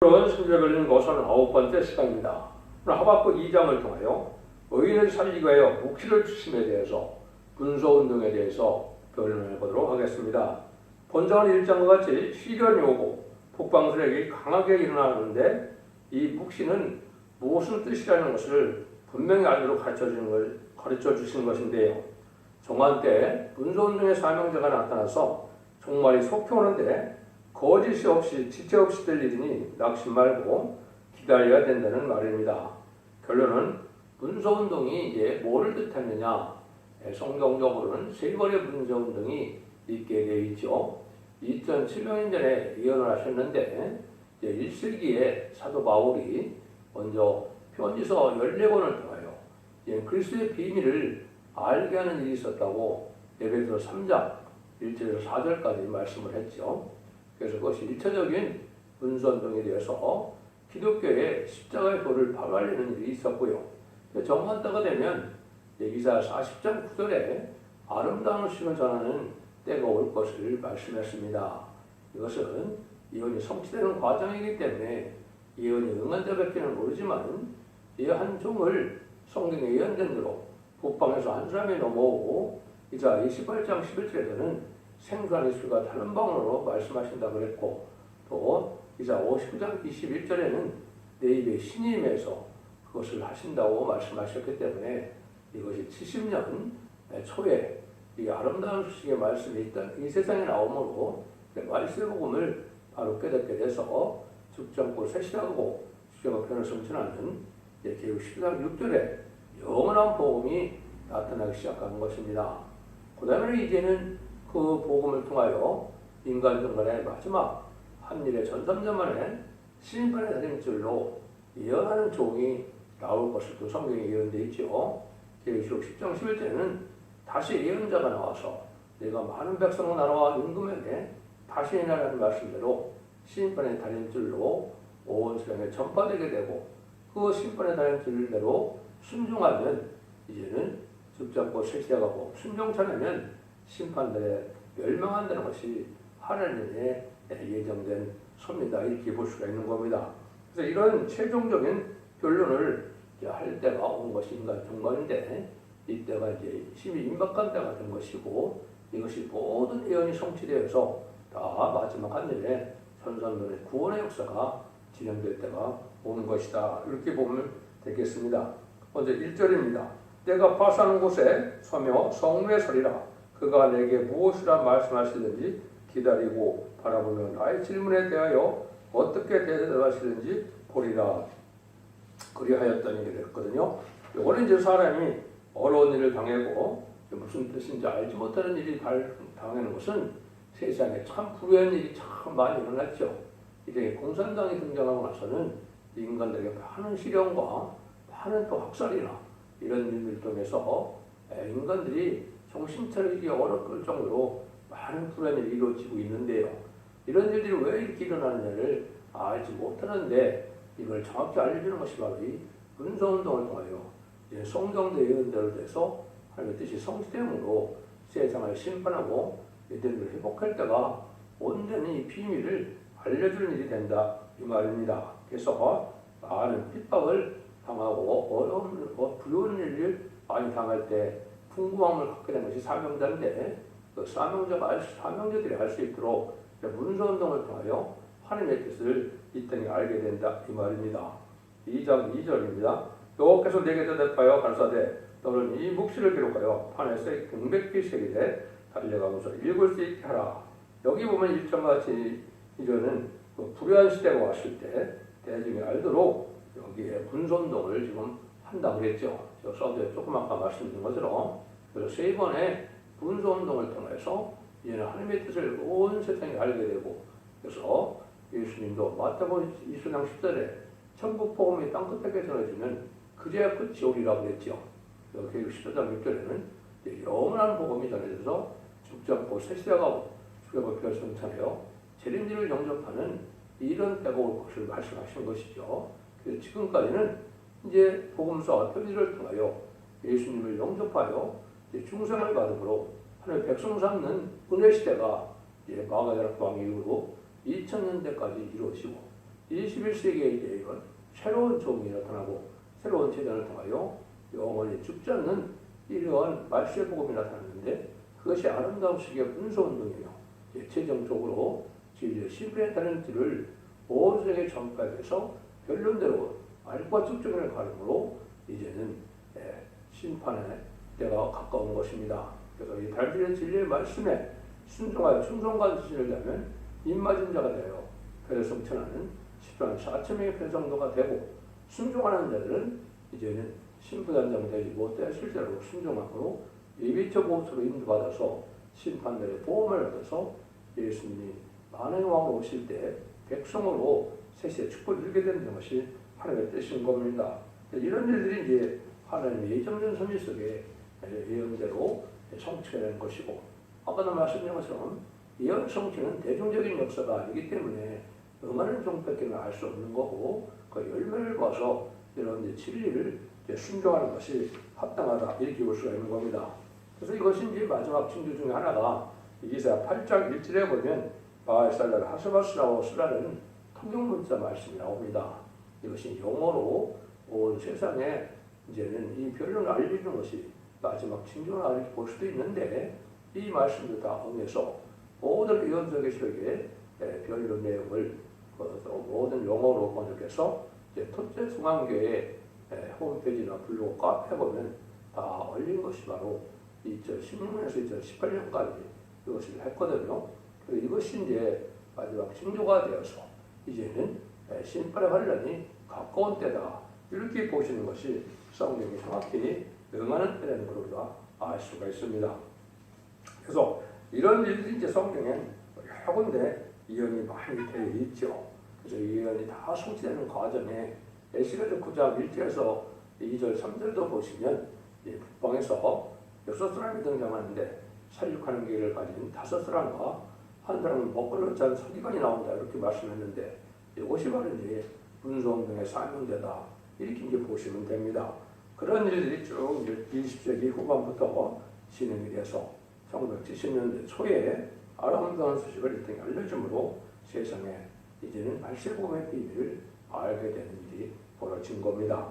오늘은 신제별린 노선 9번째 시간입니다. 오늘 하박국 2장을 통하여 의인을 살리기 위하여 묵시를 주심에 대해서 분소운동에 대해서 변론해 보도록 하겠습니다. 본장은 1장과 같이 시련이 오고 북방술에게 강하게 일어나는데 이 묵시는 무슨 뜻이라는 것을 분명히 알도록 가르쳐 주시는 것인데요. 종한 때 분소운동의 사명자가 나타나서 종말이 속혀오는데 거짓이 없이 지체 없이 될 일이니 낙심 말고 기다려야 된다는 말입니다. 결론은 분소운동이 이제 뭐를 뜻하느냐? 성경적으로는 세 번의 분소운동이 있게 되어 있죠. 2007년 전에 예언을 하셨는데 1세기에 사도 바울이 먼저 편지서 14권을 통하여 그리스도의 비밀을 알게 하는 일이 있었다고 에베소서 3장 1절에서 4절까지 말씀을 했죠. 그래서 그것이 1차적인 분소운동에 대해서 기독교의 십자가의 도를 파발리는 일이 있었고요. 정한 때가 되면 이사야 40장 9절에 아름다운 신을 전하는 때가 올 것을 말씀했습니다. 이것은 예언이 성취되는 과정이기 때문에 예언이 응한 자밖에는 모르지만 이 한 종을 성경에 예언된 대로 북방에서 한 사람이 넘어오고 이사 28장 11절에서는 생수한 이수가 다른 방언으로 말씀하신다 그랬고 또 이사 59장 21절에는 내 입에 신이 임해서 그것을 하신다고 말씀하셨기 때문에 이것이 70년 초에 이 아름다운 소식의 말씀이 있던 이 세상에 나오므로 말씀의 복음을 바로 깨닫게 돼서 죽지 않고 세시하고 주제가 편을 성천하는 계율 14장 6절에 영원한 복음이 나타나기 시작하는 것입니다. 그 다음에 이제는 그 복음을 통하여 인간 중간의 마지막 한 일의 전선자만의 심판의 달인줄로 예언하는 종이 나올 것으로 성경에 예언되어 있죠. 계시록 10장 11절에는 다시 예언자가 나와서 내가 많은 백성 나라와 임금에게 다시 행하라는 말씀대로 심판의 달인줄로 온 세상에 전파되게 되고 그 심판의 달인줄대로 순종하면 이제는 죽지 않고 세시하고 순종치 않으면 심판들에 멸망한다는 것이 하나님의 예정된 섭니다. 이렇게 볼 수가 있는 겁니다. 그래서 이런 최종적인 결론을 할 때가 온 것이 인간 종말인데 이때가 이제 심히 임박한 때가 된 것이고 이것이 모든 예언이 성취되어서 다 마지막 한 일에 선선들의 구원의 역사가 진행될 때가 오는 것이다. 이렇게 보면 되겠습니다. 먼저 1절입니다. 때가 파수하는 곳에 서며 성루에 서리라. 그가 내게 무엇이라 말씀하시든지 기다리고 바라보며 나의 질문에 대하여 어떻게 대답하시는지 보리라. 그리하였더니 그랬거든요. 이거는 이제 사람이 어려운 일을 당하고 무슨 뜻인지 알지 못하는 일이 당하는 것은 세상에 참 불우한 일이 참 많이 일어났죠. 이제 공산당이 등장하고 나서는 인간들에게 많은 시련과 많은 또 학살이나 이런 일들을 통해서 인간들이 정신 차리기 어려울 정도로 많은 불우한 일이 이루어지고 있는데요. 이런 일들이 왜 이렇게 일어나느냐를 알지 못하는데 이걸 정확히 알려주는 것이 바로 이 분소운동을 통하여 성경대 예언대로 돼서 하나님의 뜻이 성취됨으로 세상을 심판하고 이들을 회복할 때가 온전히 이 비밀을 알려주는 일이 된다 이 말입니다. 그래서 많은 핍박을 당하고 어려운 불우한 일을 많이 당할 때 궁금함을 갖게 되는 것이 사명자인데 그 사명자들이 알 수 있도록 분소운동을 통하여 하나님의 뜻을 이 땅에 알게 된다 이 말입니다. 2장 2절입니다. 여호와께서 내게 대답하여 가라사대 너는 이 묵시를 기록하여 판에서 금백기 새기되 달려가면서 읽을 수 있게 하라. 여기 보면 1장 같이 이전은 불의한 시대가 왔을 때 대중이 알도록 여기에 분소운동을 지금 한다고 그랬죠. 저 서두에 조금 아까 말씀드린 것처럼 그래서 세 번의 분소운동을 통해서 이제는 하나님의 뜻을 온 세상이 알게 되고 그래서 예수님도 마태복음 20장 10절에 천국 복음이 땅끝에 전해지면 그제야 끝이 오리라고 그랬죠. 여기 14장 6절에는 영원한 복음이 전해져서 죽지 않고 세시하고 수렵을 별성찬하여 재림들을 영접하는 이런 때가 올 것을 말씀하신 것이죠. 그래서 지금까지는 이제 복음서 편지를 통하여 예수님을 영접하여 중생을 받음으로 하나님의 백성 삼는 은혜 시대가 마가다락 왕 이후로 2000년대까지 이루어지고 21세기에 이제 이런 새로운 종이 나타나고 새로운 재단을 통하여 영원히 죽지 않는 이러한 말세의 복음이 나타났는데 그것이 아름다운 시기의 분소운동이며 최종적으로 진리의 신분에 따른 길을 온 세계에 전파해서 결론대로 알과 축적을 가름으로 이제는 심판의 때가 가까운 것입니다. 그래서 이 달들의 진리의 말씀에 순종하여 충성과 지시를 다하면 입맞은 자가 되어 배를 성천하는 10만 4천 명의 편성도가 되고 순종하는 자들은 이제는 신부단장 되지 못해 실제로 순종함으로 예비적 모습으로 인도받아서 심판들의 보험을 얻어서 예수님이 만왕의 왕으로 오실 때 백성으로 세세의 축복을 누리게 되는 것이 하나님의 뜻인 겁니다. 이런 일들이 이제 하나님의 예정된 섭리 속에 예언대로 성취되는 것이고 아까도 말씀드린 것처럼 예언 성취는 대중적인 역사가 아니기 때문에 응하는 종밖에 알 수 없는 거고 그 열매를 봐서 이런 진리를 순종하는 것이 합당하다 이렇게 볼 수가 있는 겁니다. 그래서 이것이 이제 마지막 징조 중에 하나가 이사야 8장 1절에 보면 바알살랄 하스바스라고 쓰라는 통용문자 말씀이 나옵니다. 이것이 영어로 온 세상에 이제는 이 변론을 알리는 것이 마지막 징조나 이렇게 볼 수도 있는데 이 말씀도 다 응해서 모든 예언적의 시력에 변론 내용을 모든 영어로 번역해서 토제 중앙교회 홈페이지나 블로그 카페에 보면 다 올린 것이 바로 2016년에서 2018년까지 이것을 했거든요. 그리고 이것이 이제 마지막 징조가 되어서 이제는 심판의 환란이 가까운 때다 이렇게 보시는 것이 성경이 정확히 응하는 때라는 걸 우리가 알 수가 있습니다. 그래서 이런 일들이 이제 성경엔 여러 군데 예언이 많이 되어 있죠. 그래서 이 예언이 다 성취되는 과정에 에스겔서 9장 1절에서 2절 3절도 보시면 북방에서 6사람이 등장하는데 살육하는 기회를 가진 5사람과 한 사람은 먹거리를 찬 서기관이 나온다 이렇게 말씀했는데 이것이 바로 이제 분소운동의 사명제다 이렇게 이제 보시면 됩니다. 그런 일들이 쭉 20세기 후반부터 진행이 돼서 1970년대 초에 아름다운 소식을 일등히 알려줌으로 세상에 이제는 말세복음의 비밀을 알게 되는 일이 벌어진 겁니다.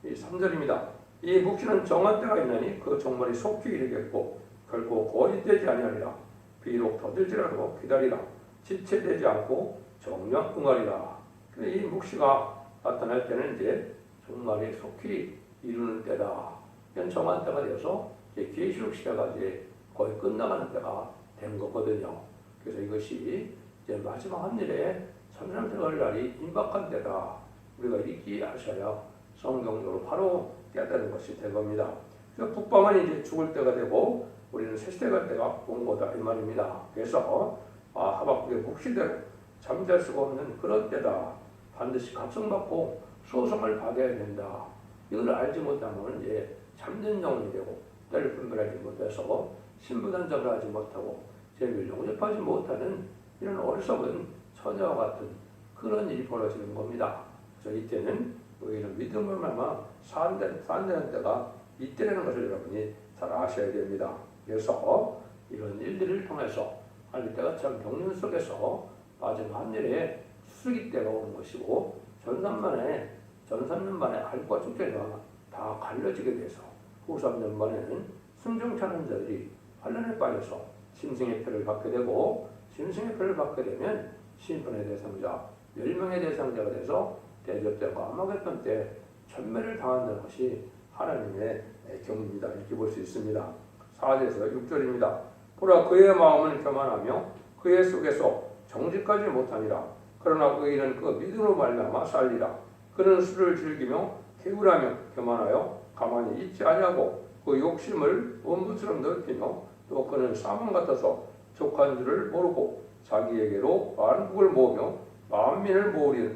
이 3절입니다. 이 묵시는 정한 때가 있나니 그 종말이 속히 이르겠고 결코 거짓되지 아니하리라. 비록 더딜지라도 기다리라. 지체되지 않고 정령 응하리라. 이 묵시가 나타날 때는 이제 종말이 속히 이루는 때다. 이런 정한 때가 되어서 계시록 시대가 이제 거의 끝나가는 때가 된 거거든요. 그래서 이것이 이제 마지막 한 일에 천사람 들어갈 날이 임박한 때다. 우리가 이렇게 아셔야 성경적으로 바로 깨달은 것이 될 겁니다. 그래서 북방은 이제 죽을 때가 되고 우리는 새 시대가 때가 온 거다 이 말입니다. 그래서 하박국의 묵시대로 잠잘 수가 없는 그런 때다. 반드시 각성받고 소송을 받아야 된다. 이걸 알지 못하면 이제 잠든 영혼이 되고 때를 분별하지 못해서 신부단장을 하지 못하고 재미를 용접하지 못하는 이런 어리석은 처녀와 같은 그런 일이 벌어지는 겁니다. 그래서 이때는 우리는 믿음을 말마 산되는 때가 이때라는 것을 여러분이 잘 아셔야 됩니다. 그래서 이런 일들을 통해서 하나님 때가 참 경륜 속에서 마지막 한 일에 수수기 때가 오는 것이고 전 3년 만에 알과 축제가 다 갈려지게 돼서 후 3년 만에는 순종치 않은 자들이 환란에 빠져서 심승의 표를 받게 되고 심승의 표를 받게 되면 심판의 대상자, 멸망의 대상자가 돼서 대접되고 암흑했던 때 전멸을 당한다는 것이 하나님의 경륜이다 이렇게 볼 수 있습니다. 4절에서 6절입니다. 보라 그의 마음은 교만하며 그의 속에서 정직하지 못하니라. 그러나 의인은 그 믿음으로 말미암아 살리라. 그는 술을 즐기며 개울하며 교만하여 가만히 있지 아니하고 그 욕심을 원부처럼 넓히며 또 그는 사망 같아서 족한 줄을 모르고 자기에게로 만국을 모으며 만민을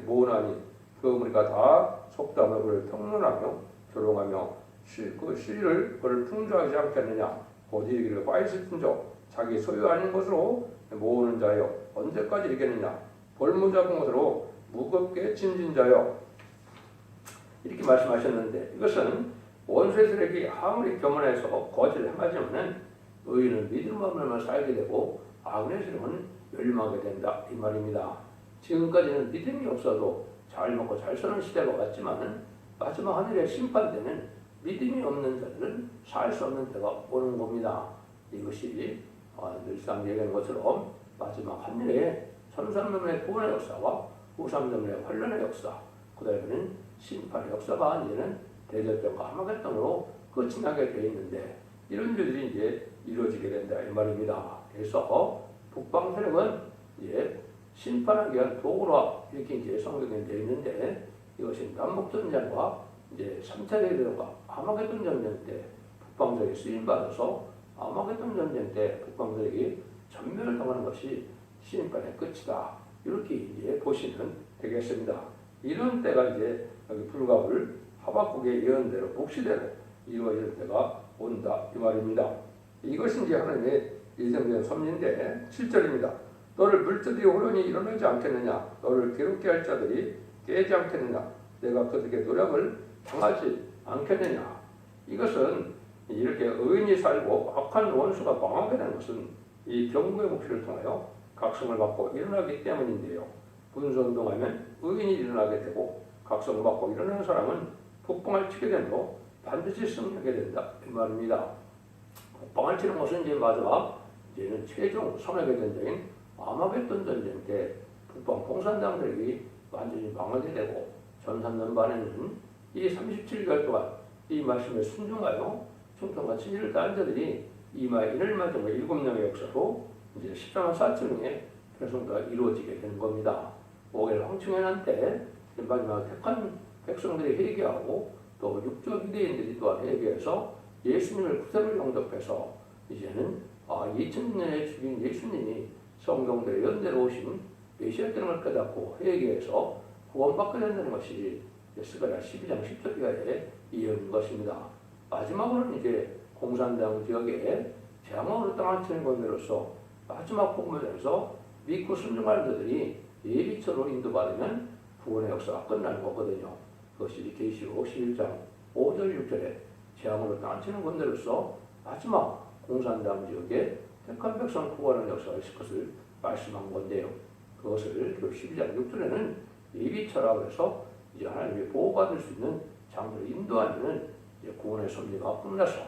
모으나니 그 무리가 다 속담을 그를 평론하며 조롱하며 그 시를 그를 풍조하지 않겠느냐. 곧 이르기를 빠있을진저 자기 소유 아닌 것으로 모으는 자여 언제까지 이르겠느냐. 볼모잡은 것으로 무겁게 짐진 자여 이렇게 말씀하셨는데 이것은 원수들에게 아무리 교만해서 거짓을 행하지만은 의인은 믿음만으로만 살게 되고 악인의 사람은 멸망하게 된다 이 말입니다. 지금까지는 믿음이 없어도 잘 먹고 잘 사는 시대가 왔지만 마지막 하늘의 심판 때는 믿음이 없는 자들은 살 수 없는 때가 오는 겁니다. 이것이 늘상 얘기하는 것처럼 마지막 하늘의 천삼년의 구원의 역사와 후삼년의 환란의 역사, 그 다음에는 심판의 역사가 이제는 대접전과 하마겟돈으로 끝이 나게 되어 있는데 이런 일들이 이제 이루어지게 된다 이 말입니다. 그래서 북방 세력은 이제 심판하기 위한 도구라 이렇게 이제 성경에 되어 있는데 이것이 남북전쟁과 이제 3차 대전과 하마겟돈 전쟁 때 북방세력이 쓰임받아서 하마겟돈 전쟁 때 북방세력이 전멸을 당하는 것이 심판의 끝이다. 이렇게 이제 보시면 되겠습니다. 이런 때가 이제 여기 불가불 하박국의 예언대로 묵시대로 이루어질 때가 온다 이 말입니다. 이것이 이제 하나님의 예정된 섭리인데 7절입니다. 너를 물들이 혼란이 일어나지 않겠느냐? 너를 괴롭게 할 자들이 깨지 않겠느냐? 내가 그들에게 노력을 당하지 않겠느냐? 이것은 이렇게 의인이 살고 악한 원수가 망하게 되는 것은 이 경고의 묵시를 통하여 각성을 받고 일어나기 때문인데요. 분수운동하면 의인이 일어나게 되고 각성을 받고 일어나는 사람은 북방을 치게 되므로 반드시 승리하게 된다 이 말입니다. 북방을 치는 것은 이제 마지막 이제는 최종 선악의 전쟁인 아마겟돈 전쟁 때 북방 공산당들이 완전히 망하게 되고 전산년반에는 이 37개월 동안 이 말씀에 순종하여 충성과 진리를 다한 자들이 이마에 인을 맞은 7명의 역사로 이제 14만 4천명의 백성가 이루어지게 되는 겁니다. 5개월 황충현한 때 마지막 택한 백성들이 회개하고 또 육조 유대인들이 또한 회개해서 예수님을 구세를 영접해서 이제는 2000년에 죽인 예수님이 성경대로 연대로 오신 메시아되는 걸 깨닫고 회개해서 구원받게 된다는 것이 스가랴 12장 10절 이하에 이어진 것입니다. 마지막으로는 이제 공산당 지역에 재앙으로 땅을 치는 건대로서 마지막 복음에서 믿고 순종하는 자들이 예비처로 인도받으면 구원의 역사가 끝나는 거거든요. 그것이 계시록 11장 5절 6절에 재앙으로 땅을 치는 건대로서 마지막 공산당 지역에 택한 백성 구원하는 역사가 있을 것을 말씀한 건데요. 그것을 그 12장 6절에는 예비처라고 해서 이제 하나님의 보호받을 수 있는 장소를 인도하는 이제 구원의 섭리가 끝나서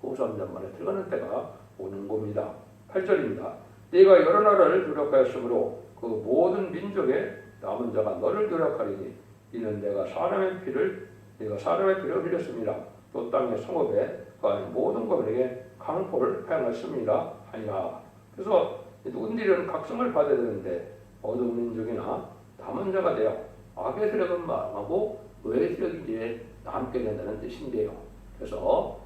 후삼전만에 들어가는 때가 오는 겁니다. 8절입니다. 네가 여러 나라를 노력하였으므로 그 모든 민족의 남은 자가 너를 노력하리니 이는 내가 사람의 피를 흘렸습니다. 또 땅의 성읍에 거하는 모든 것에게 강포를 행하였습니다. 아니라 그래서 누군들은 각성을 받아야 되는데 어두운 민족이나 남은 자가 되어 악의 세력은 망하고 의의 세력이 이제 남게 된다는 뜻인데요. 그래서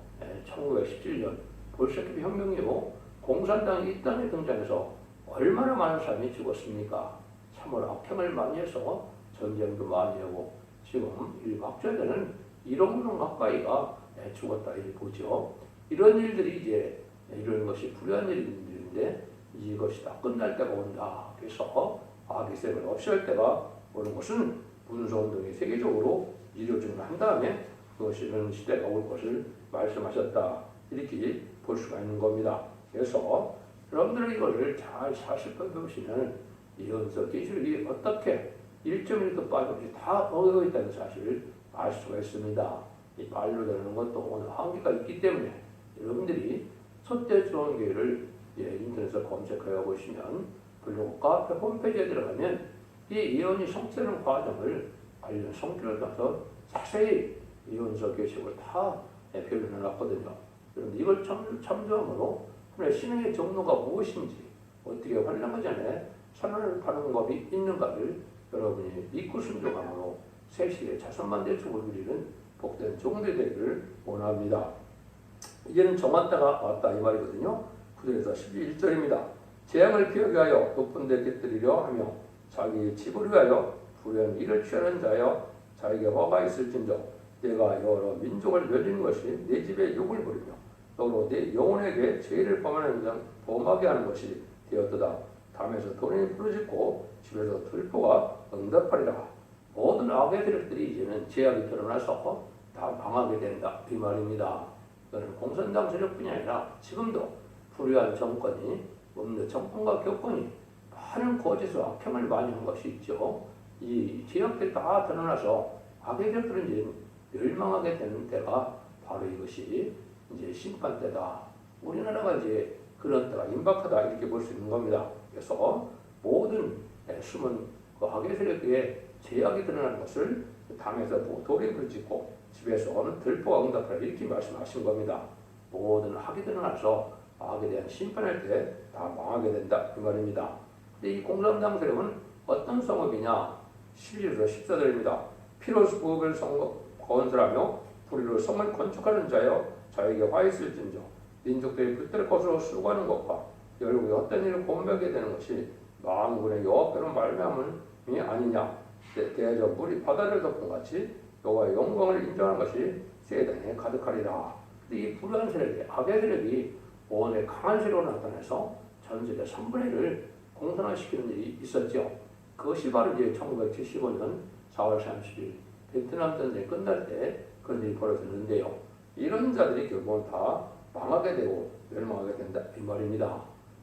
1917년 볼셰비키 혁명 이후 공산당이 이 땅에 등장해서 얼마나 많은 사람이 죽었습니까? 참으로 악행을 많이 해서 전쟁도 많이 하고 지금 일각자들은 1억 명 가까이가 죽었다 이렇게 보죠. 이런 일들이 이제 이런 것이 불의한 일인데 이것이 다 끝날 때가 온다. 그래서 악의 세력을 없앨 때가 오는 것은 분수운동이 세계적으로 이루어지고 난 다음에 그것이 이런 시대가 올 것을 말씀하셨다. 이렇게 볼 수가 있는 겁니다. 그래서 여러분들은 이걸 잘 사실과 배우시면 예언서 기술이 어떻게 1.1도 빠짐없이 다 얻어 있다는 사실을 알 수가 있습니다. 이 말로 되는 것도 오늘 한계가 있기 때문에 여러분들이 첫째 주원교회를 인터넷에서 검색하여 보시면 블로그과 홈페이지에 들어가면 이 예언이 성취되는 과정을 관련 성질을 따서 자세히 예언서 게시록을 다 표현해 놨거든요. 그런데 이걸 참조함으로 하나의 신앙의 정로가 무엇인지 어떻게 환란하기 전에 선언을 파는 법이 있는가를 여러분이 믿고 순종함으로 세시의 자손만 대축을 누리는 복된 종들이 되기를 원합니다. 이제는 정한 때가 왔다 이 말이거든요. 9절에서 11절입니다. 재앙을 피하게 하여 높은 데 깃들이려 하며 자기의 집을 위하여 불의한 일을 취하는 자여 자에게 화가 있을진저 내가 여러 민족을 멸리는 것이 내 집에 욕을 부리며 너로 내 영혼에게 죄를 범하게 하는 것이 되었도다. 담에서 돈이 부르짖고 집에서 들보가 응답하리라. 모든 악의 세력들이 이제는 제약이 드러나서 다 망하게 된다 이 말입니다. 이거는 공산당 세력뿐이 아니라 지금도 불의한 정권이 없는 정권과 교권이 많은 거짓을 악행을 많이 한 것이 있죠. 이 죄악들이 다 드러나서 악의 세력들은 이제 멸망하게 되는 때가 바로 이것이 이제 심판 때다. 우리나라가 이제 그런 때가 임박하다 이렇게 볼 수 있는 겁니다. 그래서 모든 숨은 그 악의 세력의 죄악이 드러나는 것을 당에서 돌입을 짓고 집에서는 들보가 응답하라 이렇게 말씀하신 겁니다. 모든 악이 드러나서 악에 대한 심판할 때 다 망하게 된다 이 말입니다. 근데 이 공산당 세력은 어떤 성읍이냐? 11절에서 14절입니다. 피로 부엌을 건설하며 불의로 성을 건축하는 자여 자에게 화 있을진저 민족들이 그때를 거스러 수고하는 것과 결국에 어떤 일을 공백하게 되는 것이 만군의 여호와께로 말미암음이 아니냐. 대저 물이 바다를 덮은 같이 여호와의 영광을 인정하는 것이 세상에 가득하리라. 근데 이 불의한 세력이 악의 세력이 원의 강한 세력으로 나타나서 전 세계 3분의 1을 공산화시키는 일이 있었죠. 그것이 바로 이제 1975년 4월 30일 베트남 전쟁이 끝날 때 그런 일이 벌어졌는데요. 이런 자들이 결국은 다 망하게 되고 멸망하게 된다 이 말입니다.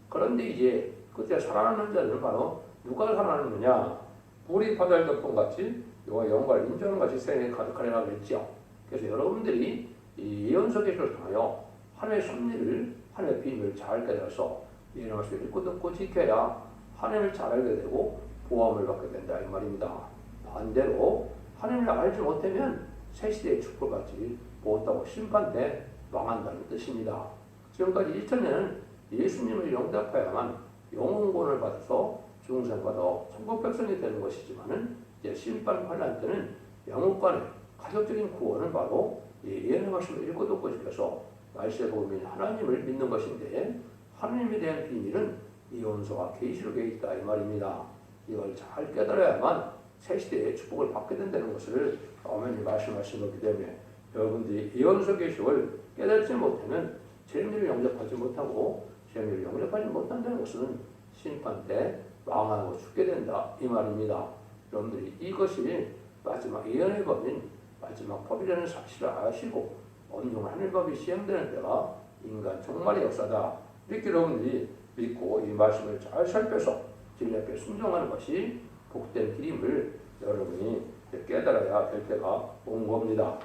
그런데 이제 그때 살아남는 자들은 바로 누가 살아남느냐? 물이 바다를 덮은 같이 여호와의 영광을 인정하는 것이 세상에 가득하리라 그랬죠. 그래서 여러분들이 이 예언서 계시를 통하여 하나님의 섭리를 하나님의 비밀을 잘 깨달아서 예언할 수 읽고 듣고 지켜야 하나님을 잘 알게 되고 보험을 받게 된다 이 말입니다. 반대로 하나님을 알지 못하면 새 시대의 축복을 받지 못하고 심판 때 망한다는 뜻입니다. 지금까지 2000년은 예수님을 영접해야만 영혼권을 받아서 중생받아 천국 백성이 되는 것이지만은 이제 심판 환란 때는 영혼간의 가족적인 구원은 바로 예언의 말씀을 읽고 듣고 지켜서 말세의 복음인 하나님을 믿는 것인데 하나님에 대한 비밀은 예언서와 계시록에 있다 이 말입니다. 이걸 잘 깨달아야만 새 시대의 축복을 받게 된다는 것을 어머니 말씀하신 거기 때문에 여러분들이 예언서 계시록을 깨닫지 못하면 재미를 영접하지 못하고 재미를 영접하지 못한다는 것은 심판 때 망하고 죽게 된다 이 말입니다. 여러분들이 이것이 마지막 예언의 법인 마지막 법이라는 사실을 아시고 온종일 하늘 법이 시행되는 때가 인간 종말의 역사다. 이렇게 여러분들이 믿고 이 말씀을 잘 살펴서 진리 앞에 순종하는 것이 복된 길임을 여러분이 깨달아야 될 때가 온 겁니다.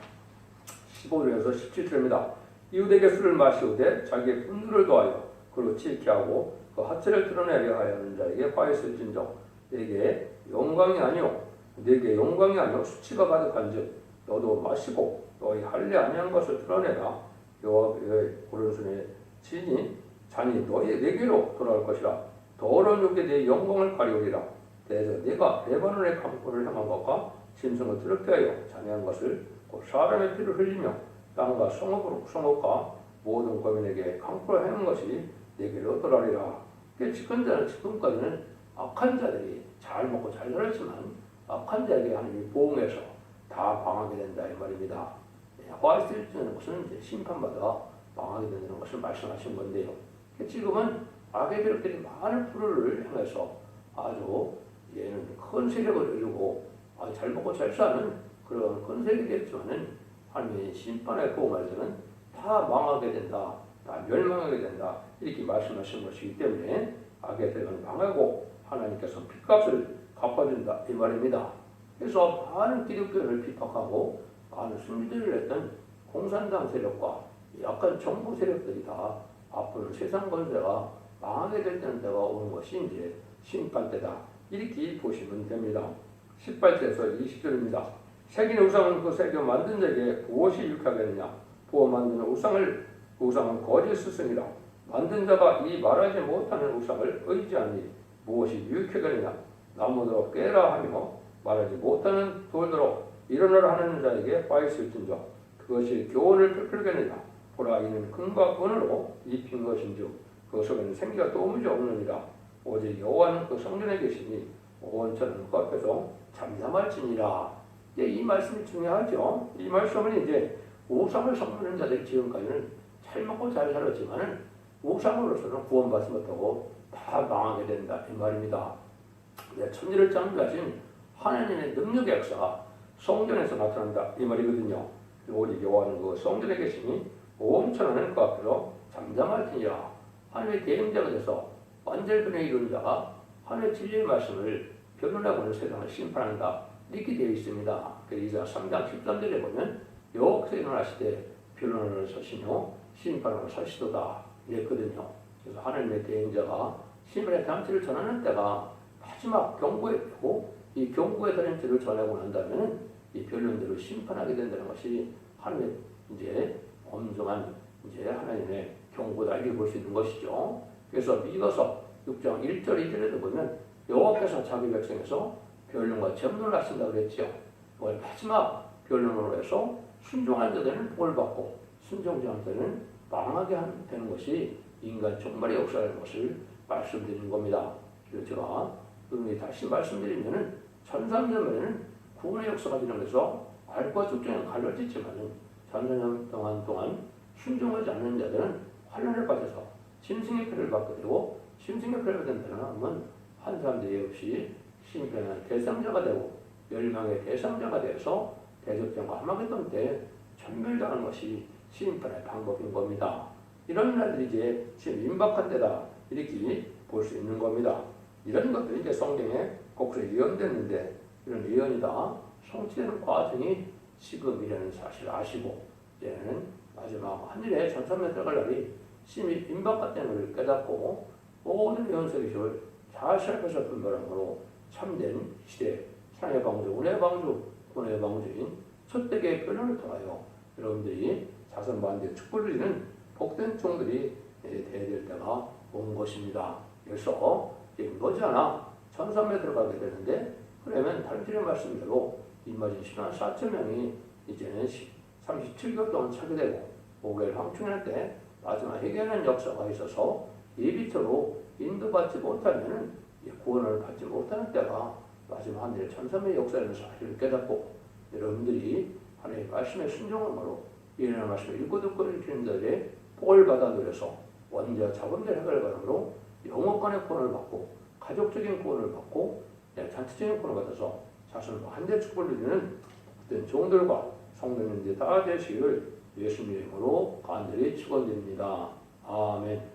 15절에서 17절입니다. 이웃에게 술을 마시우되 자기의 분노를 더하여 그로 치게 하고 그 하체를 드러내려 하는 자에게 화 있을진저 내게 영광이 아니오 수치가 가득한즉 너도 마시고 너희 할례 아니한 것을 드러내라. 여호와의 오른손에 잔이 너희 내게로 돌아올 것이라. 더러운 욕에 내 영광을 가리우리라. 대저 네가 레바논의 강포를 향한 것과 짐승을 더럽게 하여 잔해한 것을 곧 사람의 피를 흘리며 땅과 성읍과 모든 거민에게 강포를 행한 것이 내게로 돌아오리라. 지금까지는 악한 자들이 잘 먹고 잘 살았지만 악한 자에게 하나님이 보응해서 다 망하게 된다 이 말입니다. 화이트는 것은 이제 심판받아 망하게 된다는 것을 말씀하신 건데요. 지금은 악의 세력들이 많은 불의를 행해서 아주 얘는 큰 세력을 이루고 잘 먹고 잘 사는 그런 큰 세력이 됐지만은 하나님의 심판에 보응할 때는 다 망하게 된다, 다 멸망하게 된다 이렇게 말씀하신 것이기 때문에 악의 세력은 망하고 하나님께서 핏값을 갚아준다 이 말입니다. 그래서 많은 기독교를 비판하고 많은 순리들을 했던 공산당 세력과 약간 정부 세력들이 다 앞으로 세상 권세가 망하게 될 때가 오는 것이 이제 심판 때다 이렇게 보시면 됩니다. 18절에서 20절입니다. 새긴 우상은 그 새겨 만든 자에게 무엇이 유익하겠느냐? 부어 만드는 우상은 거짓 스승이라. 만든 자가 이 말하지 못하는 우상을 의지하니 무엇이 유익하겠느냐? 나무로 깨라 하며 말하지 못하는 돌대로 일어나라 하는 자에게 화 있을진저 그것이 교훈을 베풀겠느냐? 보라 이는 금과 은으로 입힌 것인즉 그 속에는 생기가 도무지 없느니라. 오직 여호와는 그 성전에 계시니 온천은 그 앞에서 잠잠할지니라. 이 말씀이 중요하죠. 이 말씀은 이제 우상을 섬기는 자들이 지금까지는 잘 먹고 잘 살았지만은 우상으로서는 구원받지 못하고 다 망하게 된다 이 말입니다. 천지를 창조하신 하나님의 능력의 역사가 성전에서 나타난다 이 말이거든요. 오직 여호와는 그 성전에 계시니 온천하는 그 앞에서 잠잠할지니라. 하나님의 대행자가 돼서 완전변에 이룬 자가 하나님의 진리의 말씀을 변론하고는 세상을 심판한다. 이렇게 되어 있습니다. 이사 3장 13절에 보면 여호와께서 일어나시되 변론으로 서시며 심판으로 서시도다 이랬거든요. 그래서 하나님의 대행자가 심판의 단체를 전하는 때가 마지막 경고의 때고, 이 경고의 단체를 전하고 난다면 이 변론대로 심판하게 된다는 것이 하나님의 이제 엄정한 이제 하나님의 경고다 이렇게 볼 수 있는 것이죠. 그래서 미가서 6장 1절 2절에도 보면 여호와께서 자기 백성에서 변론과 점론을 하신다고 그랬죠. 그걸 마지막 변론으로 해서 순종한 자들은 복을 받고 순종하지 않은 자들은 망하게 되는 것이 인간 종말의 역사라는 것을 말씀드리는 겁니다. 그래서 제가 다시 말씀드리면은 천상전에는 구원의 역사가 진행돼서 알과 죽전에 갈라지지만은 천상전 동안 순종하지 않는 자들은 환난을 받아서 짐승의 표를 받게 되고, 짐승의 표를 받은 사람은 한 사람들이 없이 심판의 대상자가 되고 멸망의 대상자가 되어서 대적전과 아마겟돈 때 전멸당하는 것이 심판의 방법인 겁니다. 이런 날들이 이제 지금 임박한 때다 이렇게 볼 수 있는 겁니다. 이런 것들이 이제 성경에 곡소에 예언됐는데 이런 예언이 다 성취되는 과정이 지금이라는 사실을 아시고, 이제는 마지막 하늘에 천사면 들어갈 날이 심히 임박했다는 것을 깨닫고 모든 예언서의 기록을 잘 살펴서 분별함으로 참된 시대 사랑의 방주, 은혜의 방주, 구원의 방주인 첫대의 변론을 통하여 여러분들이 자선반대 축복을 누리는 복된 종들이 되어야 될 때가 온 것입니다. 그래서 지금 머지않아 천삼에 들어가게 되는데, 그러면 다른 주의 말씀대로 임마진 10만 4천 명이 이제는 37개월 동안 차게 되고 5개월 황충할 때 마지막 회개하는 역사가 있어서 예비처로 인도받지 못하면 구원을 받지 못하는 때가 마지막 하늘의 천삼의 역사라는 사실을 깨닫고, 여러분들이 하나님의 말씀에 순종함으로 이런 말씀을 읽고 듣고 읽히는 자들의 복을 받아 누려서 원죄와 자본들 해결받음으로 영업간의 구원을 받고 가족적인 구원을 받고 잔치적인 구원을 받아서 자신을 한대 축복을 누리는 어떤 종들과 성도님들이 다 되시기를 예수님의 이름으로 간절히 축원드립니다. 아멘.